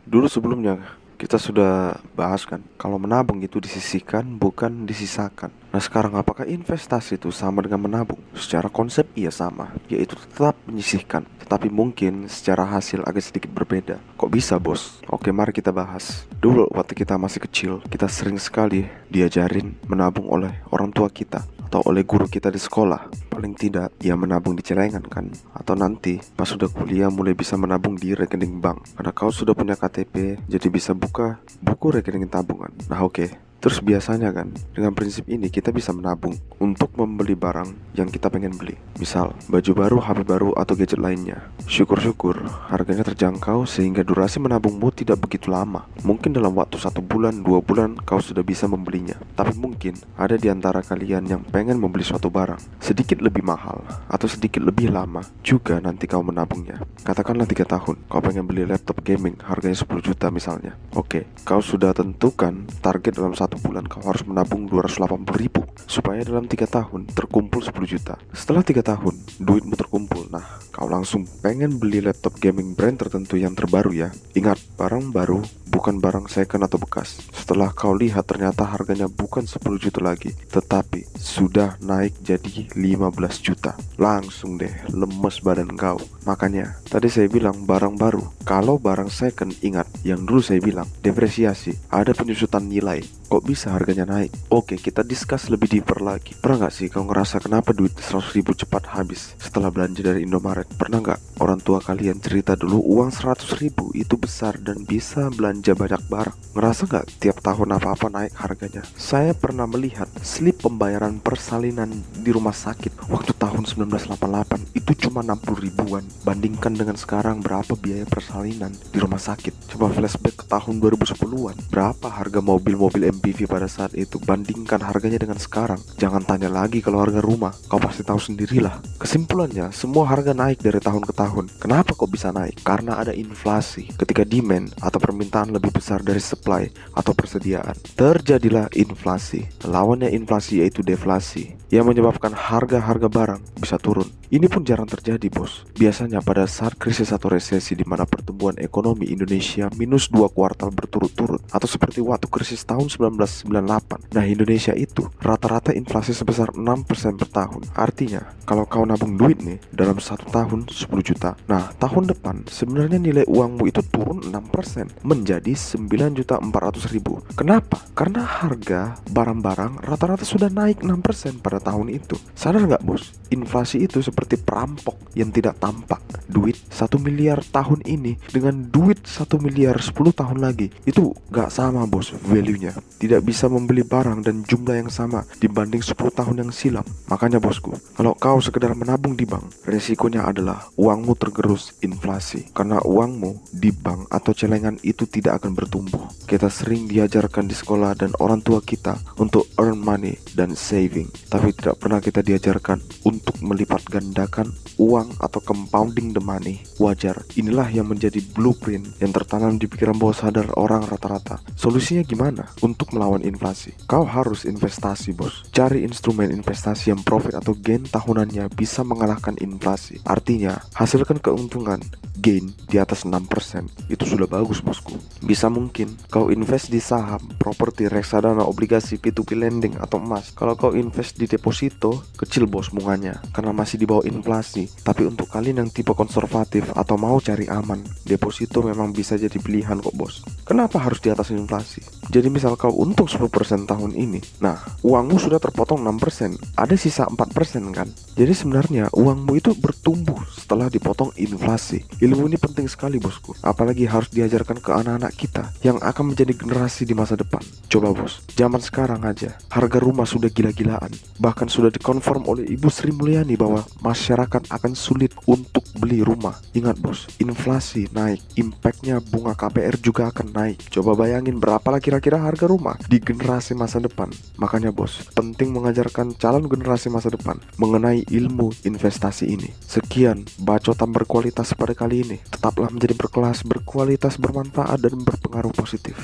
Dulu sebelumnya kita sudah bahas kan, kalau menabung itu disisihkan bukan disisakan. Nah sekarang apakah investasi itu sama dengan menabung? Secara konsep iya sama, yaitu tetap menyisihkan. Tetapi mungkin secara hasil agak sedikit berbeda. Kok bisa bos? Oke mari kita bahas. Dulu waktu kita masih kecil, kita sering sekali diajarin menabung oleh orang tua kita atau oleh guru kita di sekolah. Paling tidak ya menabung di celengan kan. Atau nanti pas sudah kuliah mulai bisa menabung di rekening bank. Karena kau sudah punya KTP, jadi bisa buka buku rekening tabungan. Nah oke. Terus biasanya kan, dengan prinsip ini kita bisa menabung untuk membeli barang yang kita pengen beli. Misal, baju baru, HP baru, atau gadget lainnya. Syukur-syukur, harganya terjangkau sehingga durasi menabungmu tidak begitu lama. Mungkin dalam waktu 1 bulan, 2 bulan, kau sudah bisa membelinya. Tapi mungkin ada di antara kalian yang pengen membeli suatu barang sedikit lebih mahal atau sedikit lebih lama juga nanti kau menabungnya. Katakanlah 3 tahun, kau pengen beli laptop gaming harganya 10 juta misalnya. Oke, kau sudah tentukan target dalam 1 bulan kau harus menabung 280 ribu supaya dalam 3 tahun terkumpul 10 juta. Setelah 3 tahun, duitmu terkumpul. Nah, kau langsung pengen beli laptop gaming brand tertentu yang terbaru ya. Ingat, barang baru bukan barang second atau bekas. Setelah kau lihat ternyata harganya bukan 10 juta lagi, tetapi sudah naik jadi 15 juta. Langsung deh lemes badan kau. Makanya tadi saya bilang barang baru. Kalau barang second, ingat yang dulu saya bilang depresiasi, ada penyusutan nilai. Kok bisa harganya naik? Oke, kita discuss lebih deeper lagi. Pernah gak sih kau ngerasa kenapa duit 100 ribu cepat habis setelah belanja dari Indomaret? Pernah gak orang tua kalian cerita dulu uang 100 ribu itu besar dan bisa belanja banyak barang? Ngerasa gak tiap tahun apa-apa naik harganya? Saya pernah melihat slip pembayaran persalinan di rumah sakit waktu tahun 1988 itu cuma 60 ribuan. Bandingkan dengan sekarang berapa biaya persalinan di rumah sakit. Coba flashback ke tahun 2010-an. Berapa harga mobil-mobil MPV pada saat itu? Bandingkan harganya dengan sekarang. Jangan tanya lagi kalau harga rumah. Kau pasti tahu sendirilah. Kesimpulannya, semua harga naik dari tahun ke tahun. Kenapa kok bisa naik? Karena ada inflasi. Ketika demand atau permintaan lebih besar dari supply atau persediaan, terjadilah inflasi. Lawannya inflasi yaitu deflasi, yang menyebabkan harga-harga barang bisa turun. Ini pun jarang terjadi bos. Biasanya pada saat krisis atau resesi di mana pertumbuhan ekonomi Indonesia minus 2 kuartal berturut-turut, atau seperti waktu krisis tahun 1998. Nah Indonesia itu rata-rata inflasi sebesar 6% per tahun. Artinya kalau kau nabung duit nih dalam 1 tahun 10 juta, nah tahun depan sebenarnya nilai uangmu itu turun 6% menjadi 9.400.000. Kenapa? Karena harga barang-barang rata-rata sudah naik 6% pada tahun itu. Sadar nggak bos? Inflasi itu seperti perampok yang tidak tampak. Duit 1 miliar tahun ini dengan duit 1 miliar 10 tahun lagi itu gak sama bos value-nya. Tidak bisa membeli barang dan jumlah yang sama dibanding 10 tahun yang silam. Makanya bosku, kalau kau sekedar menabung di bank, resikonya adalah uangmu tergerus inflasi. Karena uangmu di bank atau celengan itu tidak akan bertumbuh. Kita sering diajarkan di sekolah dan orang tua kita untuk earn money dan saving, tapi tidak pernah kita diajarkan untuk melipat gandakan uang atau compounding the money. Wajar, inilah yang menjadi blueprint yang tertanam di pikiran bawah sadar orang rata-rata. Solusinya gimana untuk melawan inflasi? Kau harus investasi bos. Cari instrumen investasi yang profit atau gain tahunannya bisa mengalahkan inflasi. Artinya, hasilkan keuntungan gain di atas 6%. Itu sudah bagus bosku. Bisa mungkin kau invest di saham, properti, reksadana, obligasi, P2P lending, atau emas. Kalau kau invest di deposito, kecil bos bunganya karena masih di bawah inflasi. Tapi untuk kalian yang tipe konservatif atau mau cari aman, deposito memang bisa jadi pilihan kok bos. Kenapa harus di atas inflasi? Jadi misal kau untung 10% tahun ini, nah uangmu sudah terpotong 6%, ada sisa 4% kan? Jadi sebenarnya uangmu itu bertumbuh setelah dipotong inflasi. Ilmu ini penting sekali bosku, apalagi harus diajarkan ke anak-anak kita yang akan menjadi generasi di masa depan. Coba bos, zaman sekarang aja harga rumah sudah gila-gilaan. Bahkan sudah dikonfirm oleh Ibu Sri Mulyani bahwa masyarakat akan sulit untuk beli rumah. Ingat bos, inflasi naik, impactnya bunga KPR juga akan naik. Coba bayangin berapa kira-kira harga rumah di generasi masa depan. Makanya bos, penting mengajarkan calon generasi masa depan mengenai ilmu investasi ini. Sekian bacotan berkualitas pada kali ini. Tetaplah menjadi berkelas, berkualitas, bermanfaat, dan berpengaruh positif.